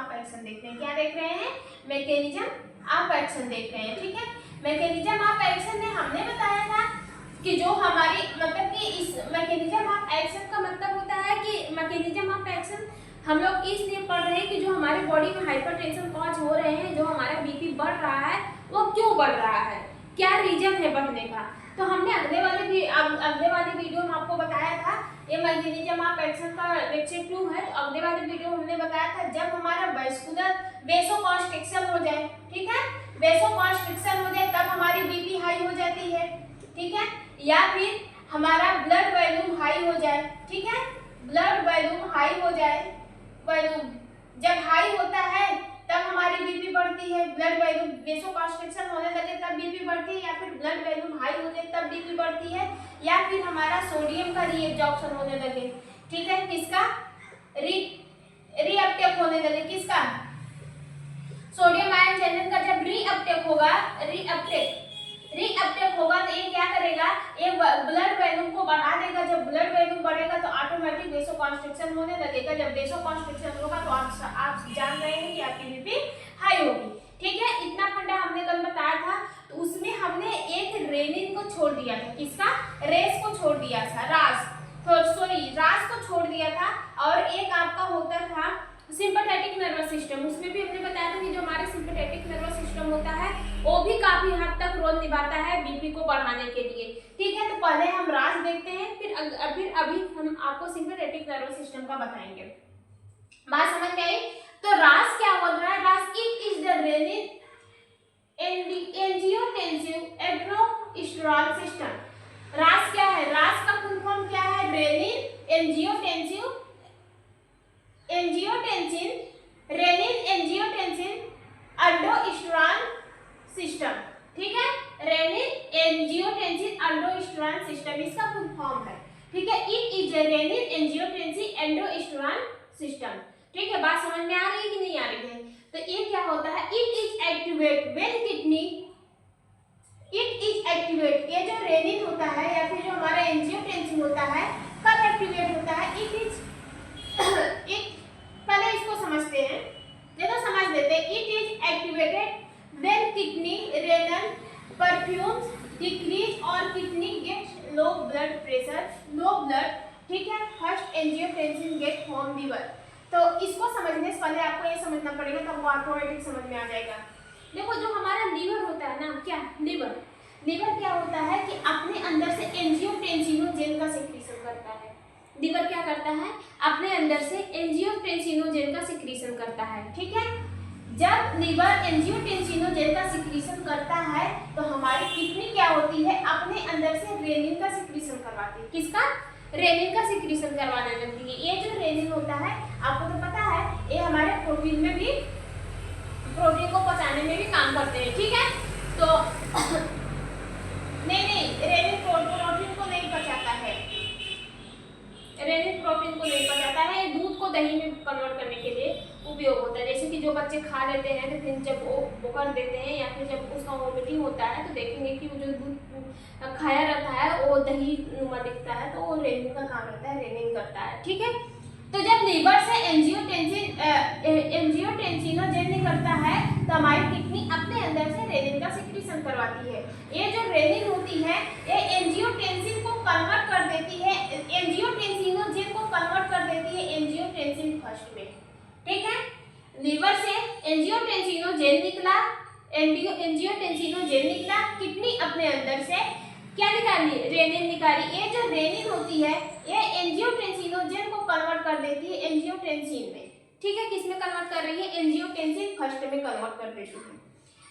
Of action देख रहे हैं। क्या देख रहे हैं? मैकेनिज्म ऑफ एक्शन देख रहे हैं। ठीक है, मैकेनिज्म ऑफ एक्शन में हमने बताया था कि जो हमारी मतलब कि इस मैकेनिज्म ऑफ एक्शन का मतलब होता है कि मैकेनिज्म ऑफ एक्शन हम लोग इसलिए पढ़ रहे हैं कि जो हमारे बॉडी में हाइपरटेंशन कॉज हो रहे हैं, जो हमारा बीपी बढ़ रहा है, वो क्यों बढ़ रहा है, क्या रीजन है बढ़ने का। तो हमने अगले वाले वीडियो में आपको बताया था, ये मैकेनिज्म ऑफ एक्शन का लेक्चर 2 है। तो अगले वाले वीडियो में हमने बताया था जब हमारा वेसोकॉन्स्ट्रिक्शन हो जाए, ठीक है, वेसोकॉन्स्ट्रिक्शन हो जाए तब हमारी बीपी हाई हो जाती है, ठीक है, या फिर हमारा ब्लड वॉल्यूम हाई हो जाए, ठीक है, ब्लड वॉल्यूम हाई हो जाए, वॉल्यूम जब हाई होता है तब हमारी बीपी बढ़ती है, ब्लड वॉल्यूम वेसोकॉन्स्ट्रिक्शन होने लगे तब बीपी बढ़ती है, या फिर ब्लड वॉल्यूम हाई हो जाए तब बीपी बढ़ती है, या फिर हमारा सोडियम का रीएब्जॉर्प्शन होने लगे, ठीक है, किसका रीअपटेक होने लगे, किसका सोडियम आयन चैनल का जब रीअपटेक होगा तो ये क्या करेगा, ये ब्लड वॉल्यूम को बढ़ा देगा। जब ब्लड वॉल्यूम बढ़ेगा तो ऑटोमेटिक वेसोकॉन्स्ट्रिक्शन होने लगेगा। जब वेसोकॉन्स्ट्रिक्शन होगा तो आप जान रहे हैं कि आपकी बीपी हाई होगी, ठीक है। इतना फंडा हमने कल बताया था। तो उसमें हमने एक रेनिन को छोड़ दिया था, किसका, रेस को छोड़ दिया था, रास को छोड़ दिया था। और एक आपका होता था सिंपैथेटिक नर्वस सिस्टम, उसमें भी हमने बताया था कि जो हमारे सिंपैथेटिक नर्वस सिस्टम होता है वो भी काफी हद तक रोल निभाता है बीपी को बढ़ाने के लिए, ठीक है। तो पहले हम रास देखते हैं, फिर अभी हम आपको सिंपैथेटिक नर्वस सिस्टम का बताएंगे। बात समझ में आई? तो रास क्या बोल रहा है, RAS it is the renin angiotensin aldosterone system. RAS क्या है, रास का फुल फॉर्म क्या है, रेनिन एंजियोटेंसिन एड्रोस्टेरॉल सिस्टम, ठीक है, रेनिन एंजियोटेंसिन एड्रोस्टेरॉल सिस्टम इसका फुल फॉर्म है, ठीक है। It is renin angiotensin aldosterone system, ठीक है। बात समझ में आ रही है कि नहीं आ रही है? तो ये क्या होता है, it is activate when kidney, ये जो रेनिन होता है या फिर जो हमारा एंजियोटेंसिन होता है कब एक्टिवेट होता है, पहले इसको समझते हैं, देखो समझ लेते हैं। It is activated when kidney renal perfusion decrease और kidney gets low blood pressure, ठीक है, first angiotensin get home liver. तो इसको समझने से पहले आपको ये समझना पड़ेगा, तब वो ऑटोमेटिक समझ में आ जाएगा। देखो जो हमारा लीवर होता है ना, क्या लीवर क्या होता है कि अपने अंदर से एंजियोटेंसिनोजेन का सिक्रीशन करता है। लीवर क्या करता है, अपने अंदर से एंजियोटेंसिनोजेन का सिक्रीशन करता है, ठीक है। जब लीवर एंजियोटेंसिनोजेन का सिक्रीशन करता है तो हमारी किडनी क्या होती है, अपने अंदर से रेनिन का सिक्रीशन करवाती है, किसका, रेनिन का सिक्रीशन करवाने लगती है। ये जो रेनिन होता है आपको तो पता है, ये हमारे प्रोटीन को पचाने में भी काम करते हैं, ठीक है। तो नहीं रेनिन प्रोटीन को नहीं पचाता है, रेनिन प्रोटीन को नहीं पचाता है, दूध को दही में कन्वर्ट करने के लिए उपयोग होता है। जैसे कि जो बच्चे खा लेते हैं तो फिर जब वो कर देते हैं या फिर जब उसका वोमिटिंग होता है तो देखेंगे कि वो जो दूध खाया रहता है वो दही नुमा दिखता है, तो वो रेनिन का काम रहता है, रेनिन करता है, ठीक है। तो जब लीवर से एंजियोटेंसिनोजेन निकलता है तो हमारी किडनी अपने अंदर से रेनिन का सिक्रीशन करवाती है। ये जो रेनिन होती है ये एंजियोटेंसिन को कन्वर्ट कर देती है, एंजियोटेंसिनोजेन को कन्वर्ट कर देती है एंजियोटेंसिन फर्स्ट में, ठीक है। लीवर से एंजियोटेंसिनोजेन निकला, किडनी अपने अंदर से क्या निकाली, रेनिन निकाली। ये जो रेनिन होती है ये एंजियोटेंसिनोजेन को कन्वर्ट कर देती है एंजियोटेंसिन में, ठीक है। किसमें कन्वर्ट कर रही है, एंजियोटेंसिन फर्स्ट में कन्वर्ट कर देती है।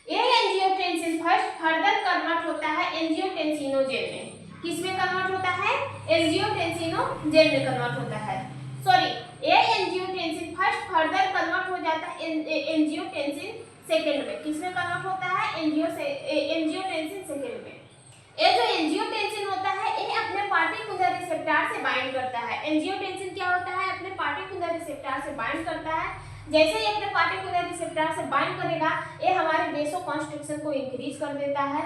ये एंजियोटेंसिन फर्स्ट फर्दर कन्वर्ट होता है एंजियोटेंसिनोजेन में, किसमें कन्वर्ट होता है, एंजियोटेंसिनोजेन में कन्वर्ट होता है, सॉरी, ये एंजियोटेंसिन फर्स्ट फर्दर कन्वर्ट हो जाता है एंजियोटेंसिन सेकंड में, किसमें कन्वर्ट होता है, एंजियोटेंसिन सेकंड में। ये जो एंजियोटेंसिन होता है ये अपने पार्टिकुलर रिसेप्टर से बाइंड करता है। एंजियोटेंसिन क्या होता है, अपने पार्टिकुलर रिसेप्टर से बाइंड करता है। जैसे ही अपने पार्टिकुलर रिसेप्टर से बाइंड करेगा ये हमारे वेसोकॉन्स्ट्रिक्शन को इंक्रीज कर देता है,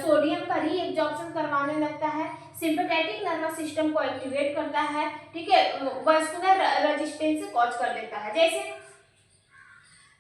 सोडियम का रीएब्जॉर्प्शन करवाने लगता है, सिंपैथेटिक नर्वस सिस्टम को एक्टिवेट करता है, ठीक है, वास्कुलर रेजिस्टेंस से कॉज कर देता है। जैसे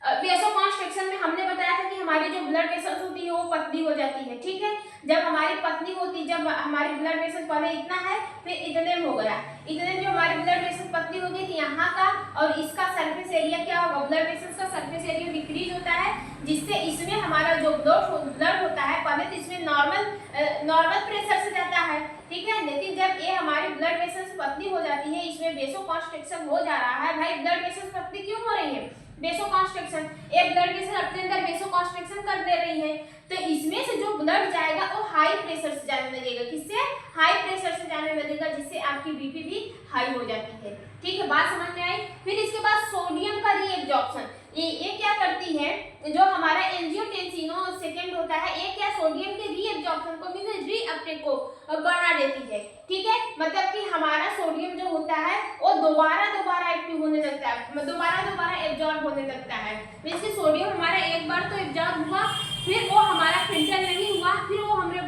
वेसोकॉन्स्ट्रिक्शन में हमने बताया था कि हमारी जो ब्लड वेसल्स होती है वो पतली हो जाती है, ठीक है। जब हमारी पतली होती, जब हमारी ब्लड वेसल पहले इतना है फिर इतने में हो गया, इतने में हमारी ब्लड वेसल पतली हो गई थी, यहाँ का और इसका सरफेस एरिया क्या होगा, ब्लड वेसल्स का सरफेस एरिया डिक्रीज होता है, जिससे इसमें हमारा जो ब्लड होता है पहले तो इसमें नॉर्मल प्रेशर से जाता है, ठीक है। लेकिन जब ये हमारी ब्लड वेसल्स पतली हो जाती है, इसमें वेसोकॉन्स्ट्रिक्शन हो जा रहा है। भाई ब्लड वेसल्स पतली क्यों हो रही है, वेसोकॉन्स्ट्रिक्शन, एक ब्लड वेसल अपने अंदर वेसोकॉन्स्ट्रिक्शन कर दे रही है, तो इसमें से जो ब्लड जाएगा वो हाई प्रेशर से जाने लगेगा, किससे, हाई प्रेशर से जाने लगेगा, जिससे आपकी बीपी भी हाई हो जाती है, ठीक है। बात समझ में आई। फिर इसके बाद सोडियम का रीएब्जॉर्प्शन, ये क्या करती है, जो हमारा एंजियोटेंसिनो सेकेंड होता है, ये क्या सोडियम के रीएब्जॉर्प्शन को मींस रीअपटेक को बढ़ा देती है, ठीक है। मतलब कि हमारा सोडियम जो होता है वो दोबारा एक्टिव होने लगता है, दोबारा एब्जॉर्ब होने लगता है। मींस सोडियम हमारा एक बार तो एब्जॉर्ब हुआ, फिर वो हमारा फिल्टर नहीं हुआ, फिर वो हमारे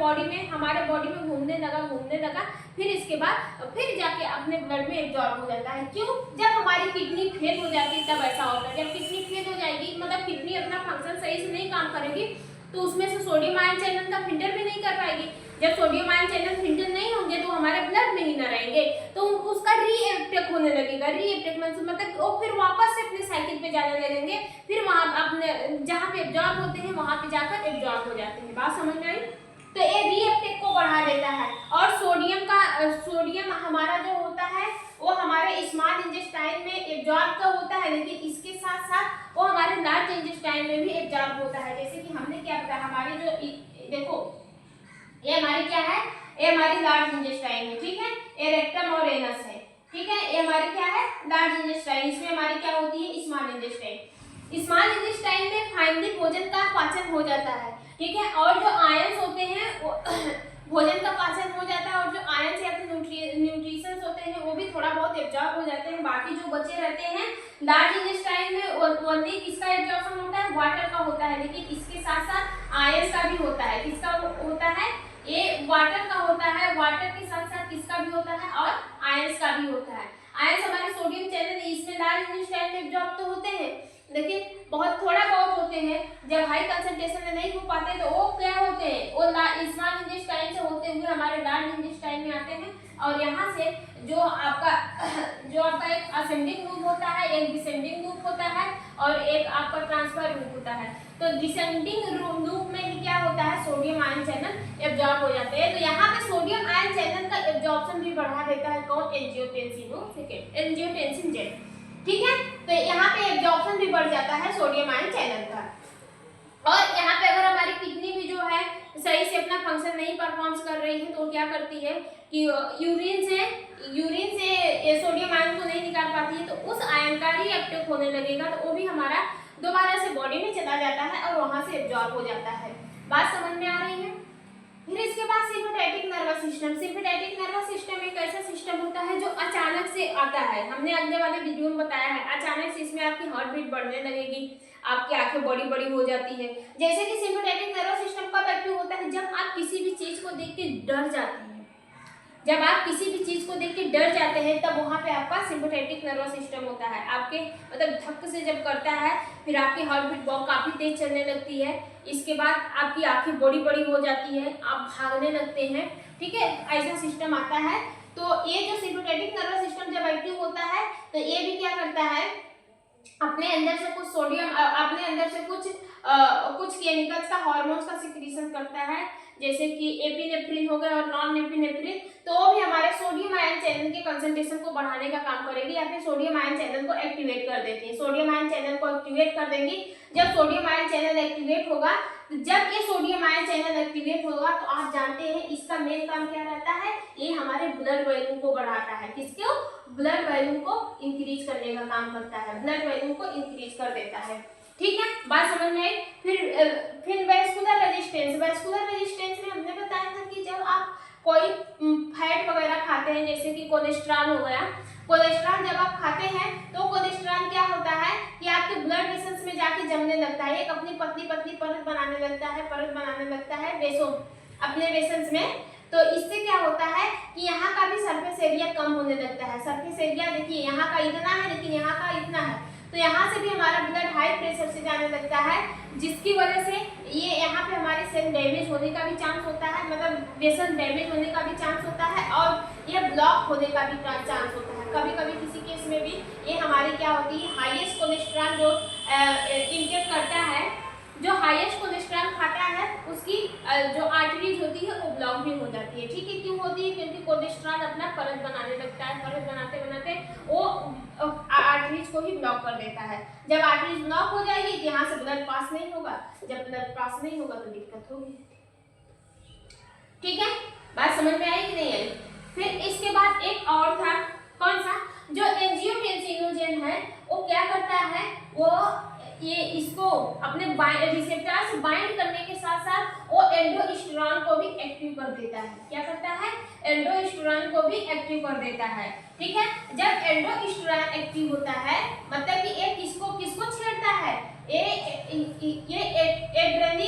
बॉडी में घूमने लगा, फिर इसके बाद फिर जाके अपने ब्लड में एब्जॉर्ब हो जाता है। क्यों, जब हमारी किडनी फेल हो जाती है तब ऐसा होता है। जब किडनी फेल हो जाएगी, मतलब किडनी अपना फंक्शन सही से नहीं काम करेगी, तो उसमें से सोडियम आयन चैनल का फिल्टर भी नहीं कर पाएगी। जब सोडियम आयन चैनल फिल्टर नहीं होंगे तो हमारे ब्लड में ही न रहेंगे, तो उसका रीअपटेक होने लगेगा। रीअपटेक मतलब वो फिर वापस से अपने साइकिल पे जाने लगेंगे, फिर वहां अपने जहाँ पे एब्जॉर्ब होते हैं वहां पे जाकर एब्जॉर्ब हो जाते हैं। बात समझ में आई। तो ये रीअपटेक को बढ़ा देता है। और सोडियम हमारा जो होता है वो हमारे स्मॉल इंटेस्टाइन में एब्जॉर्ब तो होता है, लेकिन इसके साथ साथ वो हमारे लार्ज इंटेस्टाइन में भी एब्जॉर्ब होता है। जैसे कि हमने क्या बताया, हमारी जो देखो ये हमारी क्या है, ये हमारी लार्ज इंटेस्टाइन है, ठीक है। ये रेक्टम और एनस है, ठीक है। ये हमारी क्या है, लार्ज इंटेस्टाइन, इसमें हमारी क्या होती है, स्मॉल इंटेस्टाइन। स्मॉल इंटेस्टाइन में फाइनली भोजन का पाचन हो जाता है, ठीक है। और जो आयंस होते हैं वो भोजन का पाचन हो जाता है, और जो आयंस या फिर न्यूट्रिशंस होते हैं वो भी थोड़ा बहुत एब्जॉर्ब हो जाते हैं। बाकी जो बचे रहते हैं लार्ज इंटेस्टाइन में ओनली किसका एब्जॉर्प्शन होता है, वाटर का होता है, लेकिन इसके साथ साथ आयंस का भी होता है। किसका होता है, ये वाटर का होता है, वाटर के साथ साथ किसका भी होता है, और आयंस का भी होता है। आयंस हमारे सोडियम चैनल इसमें लार्ज इंटेस्टाइन में एब्जॉर्ब तो होते हैं, लेकिन बहुत थोड़ा बहुत होते हैं। जब हाई कंसंट्रेशन में नहीं हो पाते तो वो क्या होते हैं, वो स्मॉल इंटेस्टाइन से होते हुए हमारे लार्ज इंटेस्टाइन में आते हैं। और यहाँ से जो आपका एक असेंडिंग लूप होता है, एक डिसेंडिंग लूप होता है, और एक आपका ट्रांसफर लूप होता है। तो डिसेंडिंग लूप में ही क्या होता है, सोडियम आयन चैनल एब्जॉर्ब हो जाते हैं। तो यहाँ पे सोडियम आयन चैनल का एब्जॉर्प्शन भी बढ़ा देता है कौन, एंजियोटेंसिन जेड, ठीक है। तो यहाँ पे एब्जॉर्प्शन भी बढ़ जाता है सोडियम आयन चैनल का। और यहाँ पे अगर हमारी किडनी भी जो है सही से अपना फंक्शन नहीं परफॉर्म कर रही है तो क्या करती है कि यूरिन से ये सोडियम आयन को नहीं निकाल पाती है, तो उस आयन का रीअपटेक होने लगेगा, तो वो भी हमारा दोबारा से बॉडी में चला जाता है और वहां से एब्जॉर्ब हो जाता है। बात समझ में आ रही है। फिर इसके बाद sympathetic nervous system. Sympathetic nervous system एक ऐसा सिस्टम होता है जो अचानक से आता है। हमने अगले वाले वीडियो में बताया है, अचानक से इसमें आपकी हार्ट बीट बढ़ने लगेगी, आपकी आंखें बड़ी बड़ी हो जाती है। जैसे कि सिंपैथेटिक नर्वस सिस्टम कब एक्टिव होता है, जब आप किसी भी चीज को देख के डर जाते हैं। जब आप किसी भी चीज को देख के डर जाते हैं तब वहां पे आपका सिंपैथेटिक नर्वस सिस्टम होता है। आपके मतलब धक से जब करता है, फिर आपकी हार्ट बीट बहुत काफी तेज चलने लगती है। इसके बाद आपकी आंखें बड़ी बड़ी हो जाती है, आप भागने लगते हैं, ठीक है। ऐसा सिस्टम आता है। तो ये जो सिंपैथेटिक नर्वस सिस्टम जब एक्टिव होता है तो ये भी क्या करता है, अपने अंदर से कुछ सोडियम, अपने अंदर से कुछ केमिकल्स का, हार्मोन्स का सिक्रीशन करता है, जैसे कि एपिनेफ्रिन हो गया और नॉन एपिनेफ्रिन। तो वो भी हमारे सोडियम आयन चैनल के कंसंट्रेशन को बढ़ाने का काम करेगी या फिर सोडियम आयन चैनल को एक्टिवेट कर देती है। सोडियम आयन चैनल को एक्टिवेट कर देंगी। जब सोडियम आयन चैनल एक्टिवेट होगा, जब ये सोडियम आयन चैनल एक्टिवेट होगा तो आप जानते हैं इसका मेन काम क्या रहता है, ये हमारे ब्लड वॉल्यूम को बढ़ाता है। किसको, ब्लड वॉल्यूम को इंक्रीज करने का काम करता है, ब्लड वॉल्यूम को इंक्रीज कर देता है, ठीक है। बात समझ में आई। फिर वैस्कुलर रेजिस्टेंस। वैस्कुलर रेजिस्टेंस में हमने बताया था कि जब आप कोई फैट वगैरह खाते हैं, जैसे कि कोलेस्ट्रॉल हो गया, कोलेस्ट्रॉल जब आप खाते हैं तो कोलेस्ट्रॉल क्या होता है कि आपके ब्लड वेसल्स में जाके जमने लगता है, एक अपनी पतली पतली परत बनाने लगता है अपने वेसल्स में। तो इससे क्या होता है कि यहाँ का भी सरफेस एरिया कम होने लगता है। सरफेस एरिया देखिए यहाँ का इतना है लेकिन यहाँ का इतना है, तो यहाँ से भी हमारा ब्लड हाई प्रेशर से जाने लगता है, जिसकी वजह से ये यहाँ पे हमारे सेल डैमेज होने का भी चांस होता है, मतलब वेसल डैमेज होने का भी चांस होता है और ये ब्लॉक होने का भी चांस होता है। कभी कभी किसी केस में भी ये हमारी क्या होती है, हाईएस्ट कोलेस्ट्रॉल जो इनटेक करता है, जो हाईएस्ट कोलेस्ट्रॉल खाता है, उसकी जो आर्टरीज होती है वो ब्लॉक भी हो जाती है। ठीक है, क्यों होती है? क्योंकि कोलेस्ट्रॉल अपना परत बनाने लगता है, परत बनाते बनाते वो आर्टरीज को ही ब्लॉक कर देता है। जब आर्टरीज ब्लॉक हो जाएगी तो यहाँ से ब्लड पास नहीं होगा, जब ब्लड पास नहीं होगा तो दिक्कत होगी। ठीक है, बात समझ में आई कि नहीं आई? फिर इसके बाद एक और था, कौन सा? जो एंजियोटेंसिनोजेन है वो क्या करता है, वो ये इसको अपने रिसेप्टर से बाइंड करने के साथ साथ वो एंडोस्टेरोन को भी एक्टिव कर देता है। क्या करता है? एंडोस्टेरोन को भी एक्टिव कर देता है। ठीक है, जब एंडोस्टेरोन एक्टिव होता है मतलब कि ये किसको छेड़ता है, ये एड्रेनल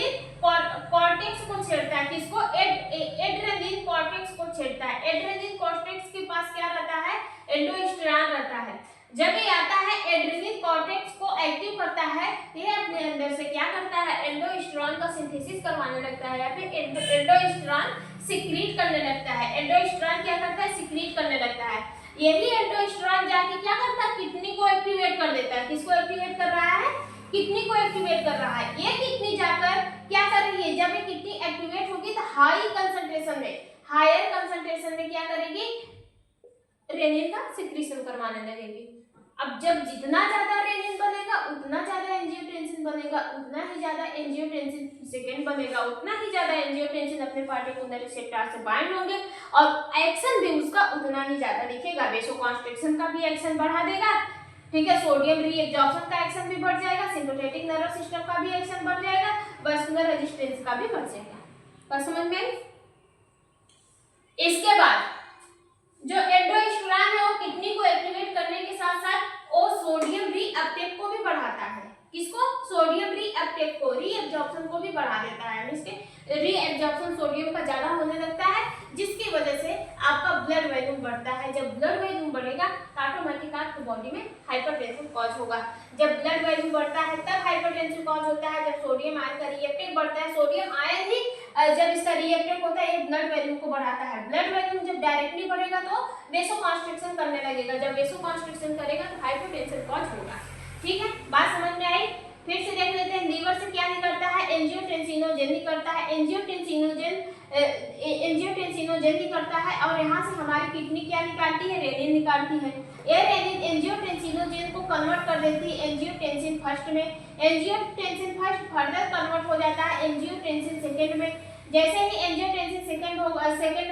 कॉर्टेक्स को छेड़ता है। किसको? एड्रेनल कॉर्टेक्स को छेड़ता है। एड्रेनल कॉर्टेक्स के पास क्या रहता है? एंडोस्टेरोन रहता है। जब ये आता है एड्रेनल कॉर्टेक्स को एक्टिव करता है, ये अपने अंदर से क्या करता है, एंडोस्टेरोन का सिंथेसिस करवाने लगता है या फिर एंडोस्टेरोन सिक्रीट करने लगता है। एंडोस्टेरोन क्या करता है? सिक्रीट करने लगता है। यही एंडोस्टेरोन जाके क्या करता है? किडनी को एक्टिवेट कर देता है। किसको एक्टिवेट कर रहा है? किडनी को एक्टिवेट कर रहा है। ये किडनी जाकर क्या कर रही है, जब ये किडनी एक्टिवेट होगी तो हायर कंसंट्रेशन में क्या करेगी, रेनिन का सिक्रीशन करवाने लगेगी। अब जब जितना ज्यादा रेनिन बनेगा उतना ज्यादा एंजियोटेंसिन बनेगा, उतना ही ज्यादा एंजियोटेंसिन सेकेंड बनेगा, उतना ही ज्यादा एंजियोटेंसिन अपने पार्टिकुलर रिसेप्टर से बाइंड होंगे और एक्शन भी उसका उतना ही ज्यादा दिखेगा। वेसोकॉन्स्ट्रिक्शन का भी एक्शन बढ़ा देगा। ठीक है, सोडियम रीएब्जॉर्प्शन का एक्शन भी बढ़ जाएगा, सिंपैथेटिक नर्वस सिस्टम का भी एक्शन बढ़ जाएगा, वास्कुलर रेजिस्टेंस का भी बढ़ जाएगा। बात समझ में आई? इसके बाद जो एंडोस्टेरोन है वो किडनी को एक्टिवेट करने के साथ साथ वो सोडियम रीअपटेक को भी बढ़ाता है। किसको? सोडियम रीअपटेक को, रीएब्जॉर्प्शन को भी बढ़ा देता है। इसके रीएब्जॉर्प्शन सोडियम का ज्यादा होने लगता है, जिसकी वजह से आपका ब्लड वॉल्यूम बढ़ता है। जब ब्लड वॉल्यूम बढ़ेगा तो ऑटोमेटिक आपकी बॉडी में हाइपरटेंशन कॉज होगा। जब ब्लड वॉल्यूम बढ़ता है तब हाइपरटेंशन कॉज होता है। जब सोडियम आयन का रीअपटेक बढ़ता है, सोडियम आयन ही जब इसका रीअपटेक होता है ये ब्लड वॉल्यूम को बढ़ाता है। ब्लड वॉल्यूम जब डायरेक्टली बढ़ेगा तो वेसोकॉन्स्ट्रिक्शन करने लगेगा, जब वेसोकॉन्स्ट्रिक्शन करेगा तो हाइपरटेंशन कॉज होगा। ठीक है, बात समझ में आई? फिर से देख लेते हैं, लीवर से क्या निकलता है? एंजियोटेंसिनोजेन निकलता है। एंजियोटेंसिनोजेन निकलता है और यहाँ से हमारी किडनी क्या निकालती है? रेनिन निकालती है। ये रेनिन एंजियोटेंसिनोजेन को कन्वर्ट कर देती है एंजियोटेंसिन फर्स्ट में। एंजियोटेंसिन फर्स्ट फर्दर कन्वर्ट हो जाता है एंजियोटेंसिन सेकेंड में। जैसे ही एंजियोटेंसिन सेकेंड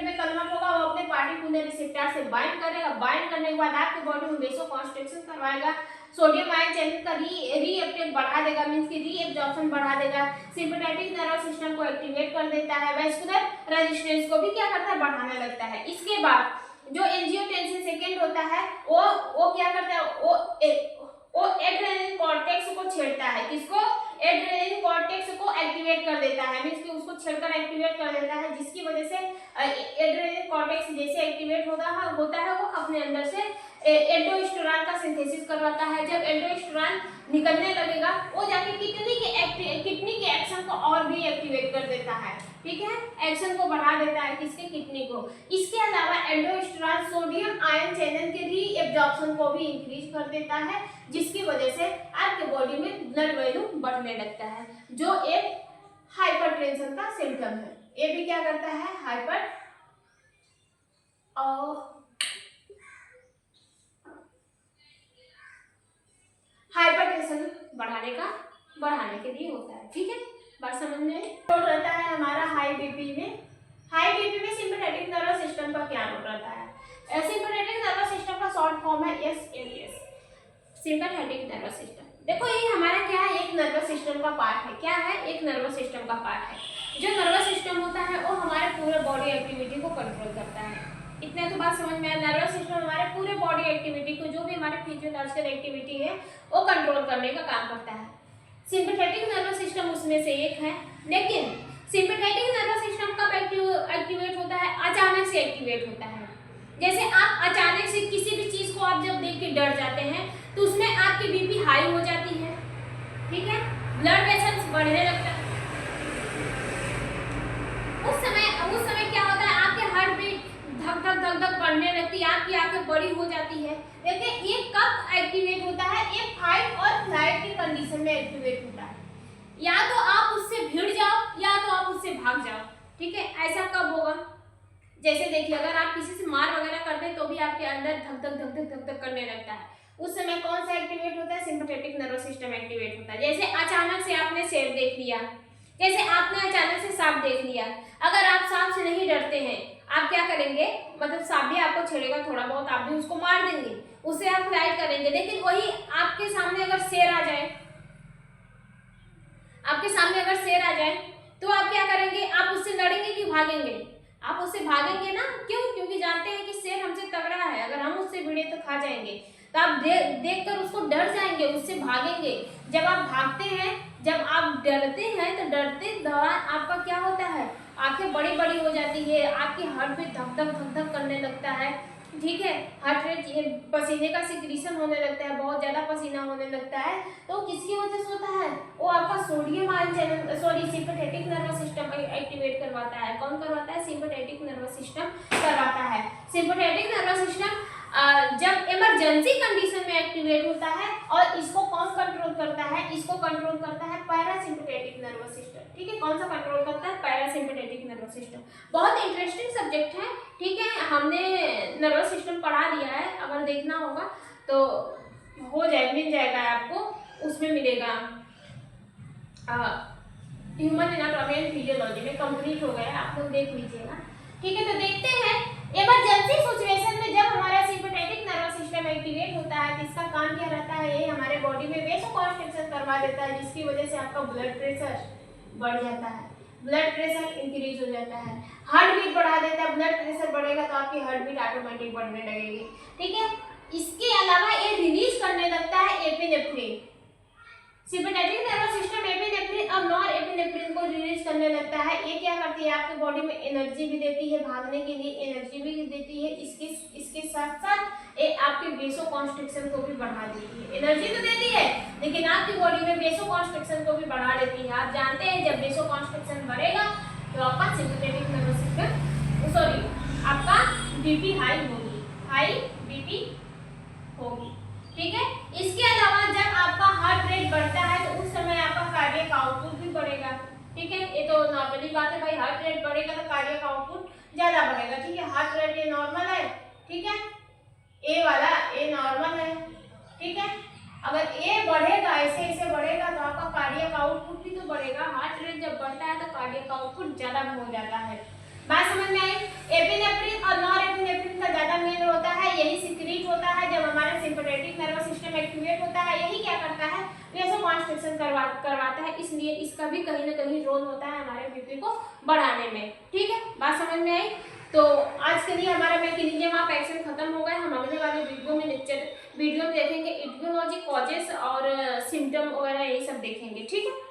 में कन्वर्ट होगा वो अपने पार्टिकुलर रिसेप्टर से बाइंड करेगा। बाइंड करने के बाद आपकी बॉडी में वेसोकॉन्स्ट्रिक्शन करवाएगा, सोडियम आयन चैनल का रीअपटेक बढ़ा देगा, मींस की रीएब्जॉर्प्शन बढ़ा देगा, सिंपैथेटिक नर्वस सिस्टम को एक्टिवेट कर देता है, वास्कुलर रेजिस्टेंस को भी क्या करता है? बढ़ाने लगता है। इसके बाद जो एंजियोटेंसिन सेकेंड होता है वो क्या करता है? वो एड्रेनल कॉर्टेक्स को छेड़ता है। किसको? एड्रेनल कॉर्टेक्स को एक्टिवेट कर देता है, मींस कि उसको छेड़कर एक्टिवेट कर देता है, जिसकी वजह से एड्रेनल कॉर्टेक्स जैसे एक्टिवेट होता है वो अपने अंदर से एंडोस्टेरोन का सिंथेसिस करवाता है। जब एंडोस्टेरोन निकलने लगेगा वो जाके किडनी के एक्शन को और भी एक्टिवेट कर देता है। ठीक है, एक्शन को बढ़ा देता है, किसके? किडनी को। इसके अलावा एंडोस्टेरोन सोडियम आयन चैनल के रीएब्जॉर्प्शन को भी इंक्रीज कर देता है, जिसकी वजह से आपके बॉडी में ब्लड वॉल्यूम बढ़ने लगता है, जो एक हाइपरटेंशन का सिम्टम है। ये भी क्या करता है? हाइपरटेंशन बढ़ाने के लिए होता है। ठीक है, बात समझ में? रोल रहता है हमारा हाई बीपी में। हाई बीपी में सिंपैथेटिक नर्वस सिस्टम का क्या रोल रहता है? सिंपैथेटिक नर्वस सिस्टम का शॉर्ट फॉर्म है एसएनएस, सिंपैथेटिक नर्वस सिस्टम। देखो ये हमारा क्या है? एक नर्वस सिस्टम का पार्ट है। क्या है? एक नर्वस सिस्टम का पार्ट है। जो नर्वस सिस्टम होता है वो हमारे पूरे बॉडी एक्टिविटी को कंट्रोल करता है। इतने तो बात समझ में आया। नर्वस सिस्टम हमारे पूरे बॉडी एक्टिविटी को, जो भी हमारे फिजियोलॉजिकल एक्टिविटी है वो कंट्रोल करने का काम करता है। सिंपैथेटिक नर्वस सिस्टम उसमें से एक है, लेकिन सिंपैथेटिक नर्वस सिस्टम कब एक्टिवेट होता है? अचानक से एक्टिवेट होता है। जैसे आप अचानक से किसी भी चीज को आप जब देख के डर जाते हैं तो उसमें आपकी बीपी हाई हो जाती है, ठीक है, ब्लड प्रेशर बढ़ने लगता है। उस समय क्या होता है, आपके हार्ट बीट धक धक धक धक बढ़ने लगती है, आपकी आंखें बड़ी हो जाती है। देखिए ये कब एक्टिवेट होता है, ये फाइट और फ्लाइट की कंडीशन में एक्टिवेट होता है। या तो आप उससे भिड़ जाओ या तो आप उससे भाग जाओ, ठीक है। ऐसा कब होगा, जैसे देखिए अगर आप किसी से मार वगैरह करते हैं तो भी आपके अंदर धक धक धक धक धक धक करने लगता है। उस समय कौन सा एक्टिवेट होता है, सिंपैथेटिक नर्वस सिस्टम एक्टिवेट होता है। जैसे अचानक से आपने शेर देख लिया, जैसे आपने अचानक से सांप देख लिया, अगर आप सांप से नहीं डरते हैं, आप क्या करेंगे, मतलब सांप भी आपको छेड़ेगा थोड़ा बहुत, आप भी उसको मार देंगे, उससे आप फ्लाइट करेंगे। लेकिन वही आपके सामने अगर शेर आ जाए, आपके सामने अगर शेर आ जाए तो आप क्या करेंगे, आप उससे लड़ेंगे कि भागेंगे, आप उससे भागेंगे ना। क्यों, क्योंकि जानते हैं कि शेर हमसे तगड़ा है, अगर हम उससे भिड़े तो खा जाएंगे। तो आप देख कर उसको डर जाएंगे, उससे भागेंगे। जब आप भागते हैं, जब आप डरते हैं तो डरते दौरान आपका क्या होता है, आंखें बड़ी बड़ी हो जाती है, आपकी हार्ट बीट धक धक धक धक करने लगता है, ठीक है, हार्ट रेट, पसीने का सिक्रीशन होने लगता है, बहुत ज्यादा पसीना होने लगता है। तो किसकी वजह से होता है, वो आपका sodium ion channel, sorry, sympathetic nervous system activate करवाता है। कौन करवाता है, सिंपैथेटिक नर्वस सिस्टम करवाता है। सिंपैथेटिक नर्वस सिस्टम जब इमरजेंसी कंडीशन में एक्टिवेट होता है, और इसको कौन कंट्रोल करता है, इसको कंट्रोल करता है पैरासिम्पैथेटिक नर्वस सिस्टम, ठीक है। कौन सा कंट्रोल करता है, पैरासिम्पैथेटिक नर्वस सिस्टम। बहुत इंटरेस्टिंग सब्जेक्ट है, ठीक है, हमने नर्वस सिस्टम पढ़ा लिया है, अगर देखना होगा तो हो जाए, मिल जाएगा आपको, उसमें मिलेगा ह्यूमन एनाटॉमी एंड फिजियोलॉजी में कंप्लीट हो गया, आप लोग देख लीजिएगा, ठीक है। तो देखते हैं इमरजेंसी सिचुएशन में जब हमारा सिंपैथेटिक नर्वस सिस्टम एक्टिवेट होता है तो इसका काम क्या रहता है, ये हमारे बॉडी में वेसोकॉन्स्ट्रिक्शन करवा देता है, जिसकी वजह से आपका ब्लड प्रेशर बढ़ जाता है, ब्लड प्रेशर इंक्रीज हो जाता है, हार्ट बीट बढ़ा देता है। ब्लड प्रेशर बढ़ेगा तो आपकी हार्ट बीट ऑटोमेटिक बढ़ने लगेगी, ठीक है। इसके अलावा ये रिलीज करने लगता है epinephrine, sympathetic nervous system epinephrine और नॉर एपिनेफ्रिन को रिलीज करने लगता है। ये क्या करती है, आपकी बॉडी में एनर्जी भी देती है, भागने के लिए एनर्जी भी देती है, इसके साथ साथ ये आपके वेसोकॉन्स्ट्रिक्शन को भी बढ़ा देती है। एनर्जी तो देती है लेकिन आपकी बॉडी में वेसोकॉन्स्ट्रिक्शन को भी बढ़ा देती है। आप जानते हैं जब वेसोकॉन्स्ट्रिक्शन बढ़ेगा तो आपका सिंपैथेटिक नर्वस सिस्टम, सॉरी, आपका बीपी हाई होगी, हाई बीपी होगी, ठीक है। इसके अलावा जब आपका हार्ट रेट बढ़ता है तो उस समय आपका कार्डियक आउटपुट भी बढ़ेगा, ठीक है। ये तो नॉर्मली बात है भाई, हार्ट रेट बढ़ेगा तो कार्डियक आउटपुट ज्यादा बढ़ेगा, ठीक है। हार्ट रेट ये नॉर्मल है, ठीक है, ए वाला ए नॉर्मल है, ठीक है। अगर ए बढ़ेगा, ऐसे ऐसे बढ़ेगा तो आपका कार्डियक आउटपुट भी तो बढ़ेगा। हार्ट रेट जब बढ़ता है तो कार्डियक आउटपुट ज्यादा हो जाता है। बात समझ में आई। एपिनेफ्रिन और नॉर एपिनेफ्रिन का ज्यादा मेल होता है, यही सिक्रीट होता है जब हमारा सिंपैथेटिक नर्वस सिस्टम एक्टिवेट होता है। यही क्या करता है, वेसोकॉन्स्ट्रिक्शन करवाता है, इसलिए इसका भी कहीं ना कहीं रोल होता है हमारे बीपी को बढ़ाने में, ठीक है। बात समझ में आई। तो आज के लिए हमारा मैकेनिज्म ऑफ एक्शन खत्म हो गया। हम अगले वाले वीडियो में वीडियो में देखेंगे इटियोलॉजी, कॉजेस और सिम्टम वगैरह, यही सब देखेंगे, ठीक है।